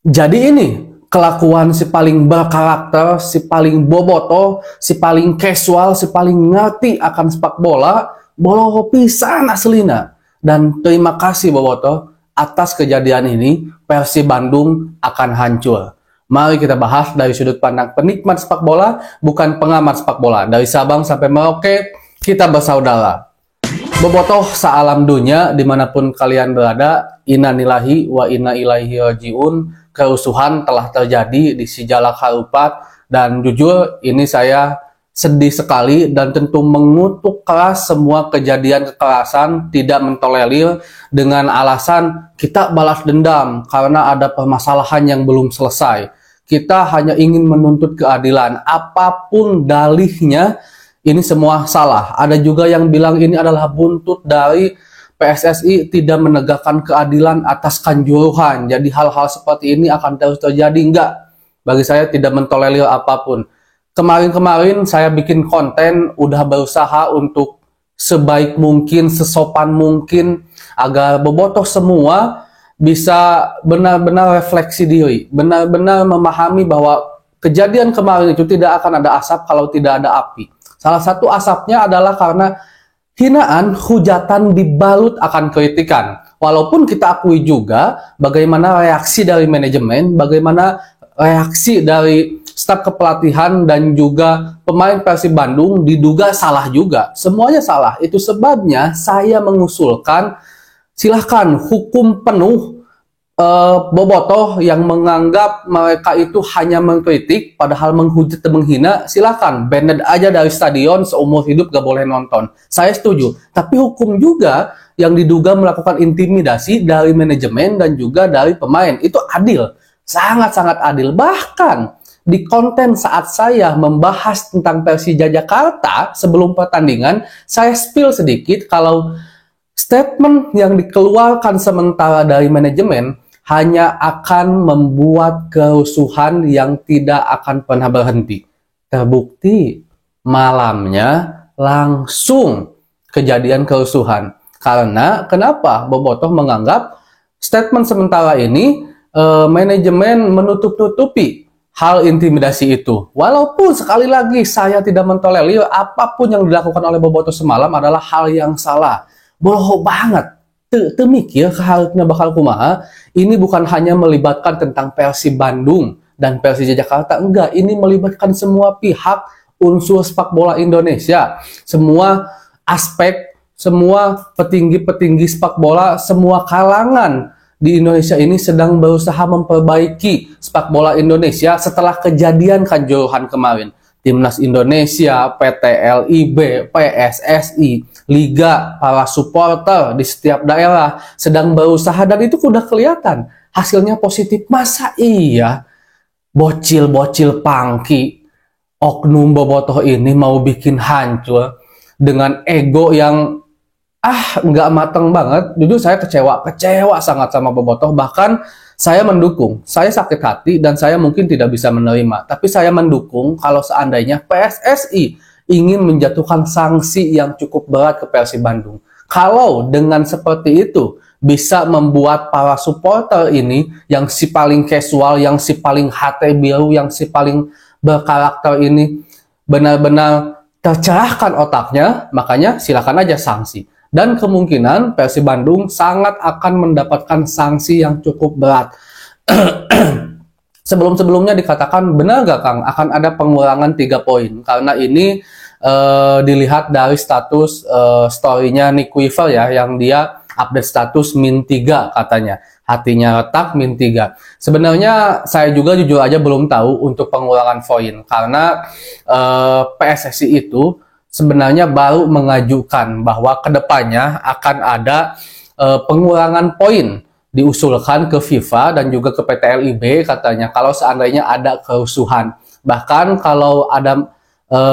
Jadi ini kelakuan si paling berkarakter, si paling bobotoh, si paling casual, si paling ngerti akan sepak bola, bolo pisan aslina. Dan terima kasih bobotoh atas kejadian ini, Persib Bandung akan hancur. Mari kita bahas dari sudut pandang penikmat sepak bola, bukan pengamat sepak bola. Dari Sabang sampai Merauke, kita bersaudara. Bobotoh sealam dunia, dimanapun kalian berada, inna lillahi wa inna ilaihi rajiun. Kerusuhan telah terjadi di Sijalak Harupat, dan jujur ini saya sedih sekali dan tentu mengutuk keras semua kejadian kekerasan, tidak mentolerir dengan alasan kita balas dendam karena ada permasalahan yang belum selesai. Kita hanya ingin menuntut keadilan, apapun dalihnya. Ini semua salah. Ada juga yang bilang ini adalah buntut dari PSSI tidak menegakkan keadilan atas kanjuruhan. Jadi hal-hal seperti ini akan terus terjadi. Enggak. Bagi saya tidak mentolerir apapun. Kemarin-kemarin saya bikin konten, udah berusaha untuk sebaik mungkin, sesopan mungkin, agar bobotoh semua bisa benar-benar refleksi diri. Benar-benar memahami bahwa kejadian kemarin itu tidak akan ada asap kalau tidak ada api. Salah satu asapnya adalah karena hinaan, hujatan dibalut akan kritikan. Walaupun kita akui juga bagaimana reaksi dari manajemen, bagaimana reaksi dari staf kepelatihan dan juga pemain Persib Bandung diduga salah juga. Semuanya salah. Itu sebabnya saya mengusulkan silahkan hukum penuh bobotoh yang menganggap mereka itu hanya mengkritik padahal menghujat dan menghina, silakan banned aja dari stadion, seumur hidup gak boleh nonton. Saya setuju, tapi hukum juga yang diduga melakukan intimidasi dari manajemen dan juga dari pemain, itu adil, sangat-sangat adil. Bahkan di konten saat saya membahas tentang Persija Jakarta sebelum pertandingan, saya spill sedikit kalau statement yang dikeluarkan sementara dari manajemen hanya akan membuat kerusuhan yang tidak akan pernah berhenti. Terbukti malamnya langsung kejadian kerusuhan. Karena kenapa bobotoh menganggap statement sementara ini manajemen menutup-nutupi hal intimidasi itu. Walaupun sekali lagi saya tidak mentolerir apapun yang dilakukan oleh bobotoh semalam adalah hal yang salah. Bohong banget. Mikir keharusnya bakal kumaha. Ini bukan hanya melibatkan tentang Persib Bandung dan Persija Jakarta, enggak, ini melibatkan semua pihak, unsur sepak bola Indonesia, semua aspek, semua petinggi-petinggi sepak bola, semua kalangan di Indonesia ini sedang berusaha memperbaiki sepak bola Indonesia setelah kejadian kanjuruhan kemarin. Timnas Indonesia, PT LIB, PSSI, Liga, para supporter di setiap daerah sedang berusaha dan itu udah kelihatan hasilnya positif. Masa iya bocil-bocil pangki oknum bobotoh ini mau bikin hancur dengan ego yang nggak mateng banget. Jujur saya kecewa sangat sama bobotoh. Bahkan saya mendukung, saya sakit hati dan saya mungkin tidak bisa menerima. Tapi saya mendukung kalau seandainya PSSI ingin menjatuhkan sanksi yang cukup berat ke Persib Bandung. Kalau dengan seperti itu bisa membuat para supporter ini yang si paling casual, yang si paling hati biru, yang si paling berkarakter ini benar-benar tercerahkan otaknya, makanya silakan aja sanksi. Dan kemungkinan Persib Bandung sangat akan mendapatkan sanksi yang cukup berat. Sebelum-sebelumnya dikatakan, benar gak Kang, akan ada pengurangan 3 poin. Karena ini dilihat dari status story-nya Nick Weaver ya, yang dia update status -3 katanya. Hatinya retak -3. Sebenarnya saya juga jujur aja belum tahu untuk pengurangan poin. Karena PSSI itu sebenarnya baru mengajukan bahwa kedepannya akan ada pengurangan poin diusulkan ke FIFA dan juga ke PT LIB katanya kalau seandainya ada kerusuhan. Bahkan kalau ada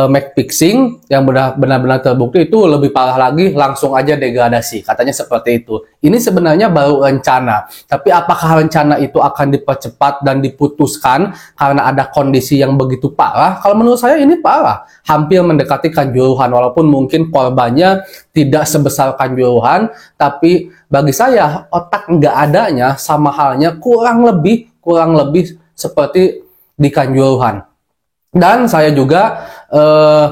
match fixing yang benar-benar terbukti itu lebih parah lagi, langsung aja degradasi. Katanya seperti itu. Ini sebenarnya baru rencana. Tapi apakah rencana itu akan dipercepat dan diputuskan karena ada kondisi yang begitu parah? Kalau menurut saya ini parah. Hampir mendekati kanjuruhan. Walaupun mungkin korbannya tidak sebesar kanjuruhan. Tapi bagi saya otak nggak adanya sama halnya kurang lebih kurang lebih seperti di Kanjuruhan. Dan saya juga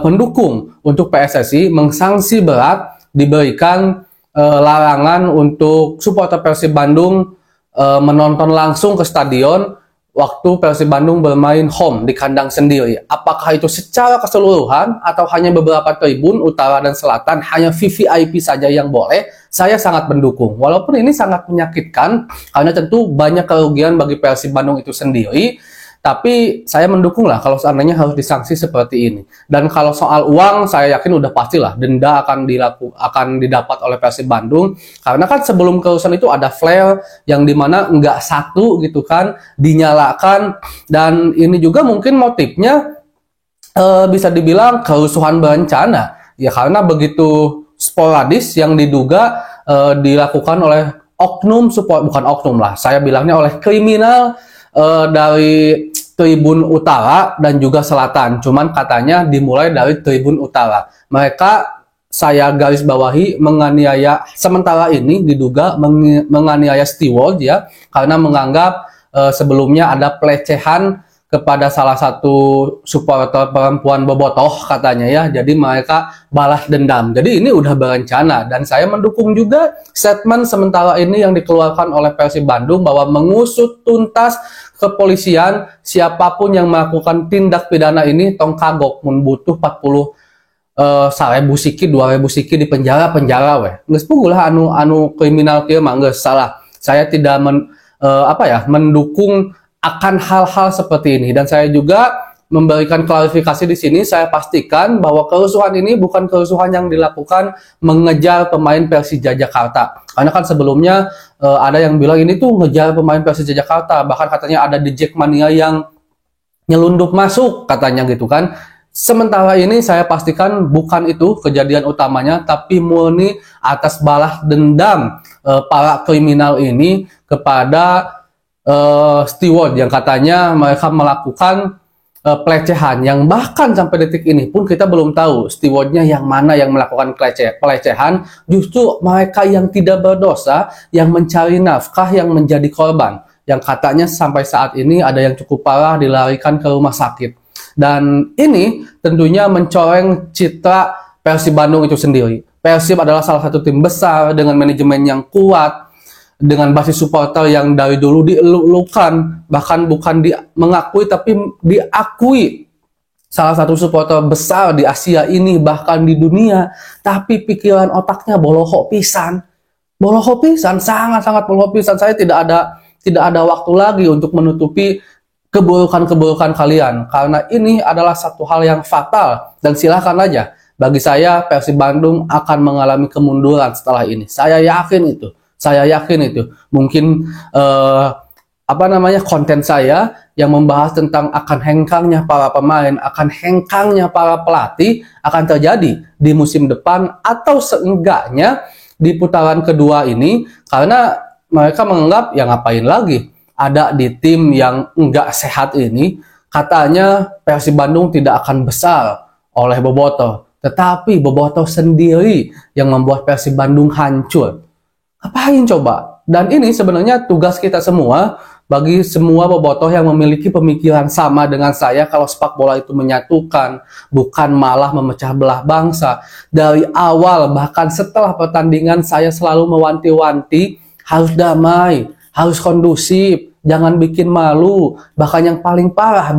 mendukung untuk PSSI mengsanksi berat diberikan larangan untuk supporter Persib Bandung menonton langsung ke stadion waktu Persib Bandung bermain home di kandang sendiri. Apakah itu secara keseluruhan atau hanya beberapa tribun utara dan selatan, hanya VVIP saja yang boleh? Saya sangat mendukung. Walaupun ini sangat menyakitkan karena tentu banyak kerugian bagi Persib Bandung itu sendiri. Tapi saya mendukung lah kalau seandainya harus disanksi seperti ini. Dan kalau soal uang, saya yakin udah pastilah denda akan didapat oleh Persib Bandung. Karena kan sebelum kerusuhan itu ada flare yang dimana nggak satu gitu kan dinyalakan. Dan ini juga mungkin motifnya bisa dibilang kerusuhan berencana. Ya karena begitu sporadis yang diduga dilakukan oleh oknum bukan oknum lah. Saya bilangnya oleh kriminal dari Tribun Utara dan juga Selatan. Cuman katanya dimulai dari Tribun Utara. Mereka, saya garis bawahi, menganiaya, sementara ini diduga menganiaya steward ya, karena menganggap sebelumnya ada pelecehan kepada salah satu supporter perempuan bobotoh katanya ya. Jadi mereka balas dendam. Jadi ini udah berencana dan saya mendukung juga statement sementara ini yang dikeluarkan oleh Persib Bandung bahwa mengusut tuntas kepolisian siapapun yang melakukan tindak pidana ini tong kagok mun butuh 40 1000 siki 2000 siki di penjara weh. Geus pugulah anu kriminal kieu mah geus salah. Saya tidak mendukung akan hal-hal seperti ini dan saya juga memberikan klarifikasi di sini. Saya pastikan bahwa kerusuhan ini bukan kerusuhan yang dilakukan mengejar pemain Persija Jakarta. Karena kan sebelumnya ada yang bilang ini tuh ngejar pemain Persija Jakarta, bahkan katanya ada di Jackmania yang nyelundup masuk katanya gitu kan. Sementara ini saya pastikan bukan itu kejadian utamanya, tapi murni atas balas dendam para kriminal ini kepada steward yang katanya mereka melakukan pelecehan, yang bahkan sampai detik ini pun kita belum tahu stewardnya yang mana yang melakukan pelecehan. Justru mereka yang tidak berdosa yang mencari nafkah yang menjadi korban, yang katanya sampai saat ini ada yang cukup parah dilarikan ke rumah sakit. Dan ini tentunya mencoreng citra Persib Bandung itu sendiri. Persib adalah salah satu tim besar dengan manajemen yang kuat, dengan basis supporter yang dari dulu dielulukan, bahkan bukan mengakui tapi diakui salah satu supporter besar di Asia ini, bahkan di dunia. Tapi pikiran otaknya boloho pisan, sangat-sangat boloho pisan. Saya tidak ada waktu lagi untuk menutupi keburukan-keburukan kalian, karena ini adalah satu hal yang fatal. Dan silahkan aja, bagi saya Persib Bandung akan mengalami kemunduran setelah ini. Saya yakin itu. Mungkin konten saya yang membahas tentang akan hengkangnya para pemain, akan hengkangnya para pelatih akan terjadi di musim depan atau seenggaknya di putaran kedua ini, karena mereka menganggap ya ngapain lagi ada di tim yang enggak sehat ini. Katanya Persib Bandung tidak akan besar oleh bobotoh, tetapi bobotoh sendiri yang membuat Persib Bandung hancur. Ngapain coba? Dan ini sebenarnya tugas kita semua, bagi semua bobotoh yang memiliki pemikiran sama dengan saya kalau sepak bola itu menyatukan, bukan malah memecah belah bangsa. Dari awal bahkan setelah pertandingan saya selalu mewanti-wanti harus damai, harus kondusif, jangan bikin malu. Bahkan yang paling parah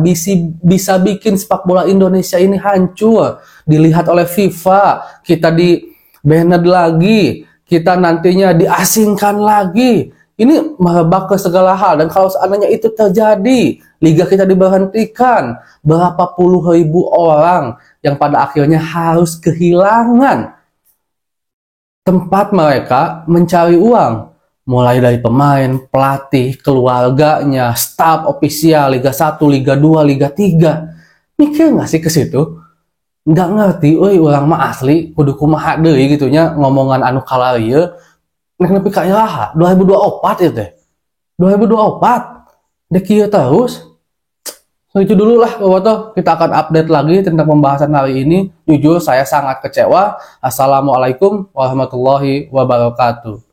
bisa bikin sepak bola Indonesia ini hancur. Dilihat oleh FIFA, kita di banned lagi, kita nantinya diasingkan lagi. Ini merebak ke segala hal. Dan kalau seandainya itu terjadi, liga kita diberhentikan, berapa puluh ribu orang yang pada akhirnya harus kehilangan tempat mereka mencari uang. Mulai dari pemain, pelatih, keluarganya, staf ofisial Liga 1, Liga 2, Liga 3. Mikir nggak sih ke situ? Nggak ngerti, orang mah asli kudu kumaha deui gitunya ngomongan anu kalarieu. Nek nepi ka ilaha 2024 ieu teh. 2024 dek kieu terus. So, itu dulu lah bobotoh, kita akan update lagi tentang pembahasan hari ini. Jujur saya sangat kecewa. Assalamualaikum warahmatullahi wabarakatuh.